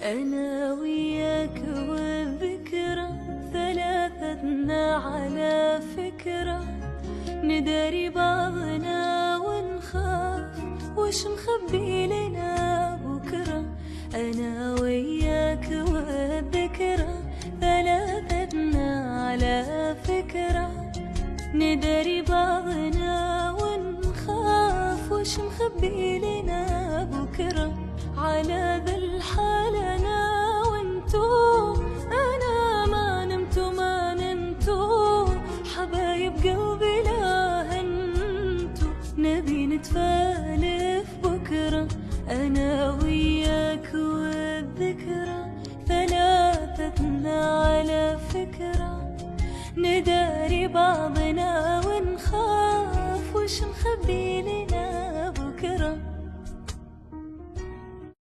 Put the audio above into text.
أنا وياك والذكرى ثلاثتنا على فكرة، نداري بعضنا ونخاف وش مخبي لنا بكرة. أنا وياك والذكرى ثلاثتنا على فكرة، نداري بعضنا ونخاف وش مخبي لنا بكرة. على ذا الحال أنا وانتو، أنا ما نمتو حبايب قلبي لا هنتو، نبي نتفالف بكرة. أنا وياك والذكرى ثلاثتنا على فكرة، نداري بعضنا ونخاف وش مخبي لنا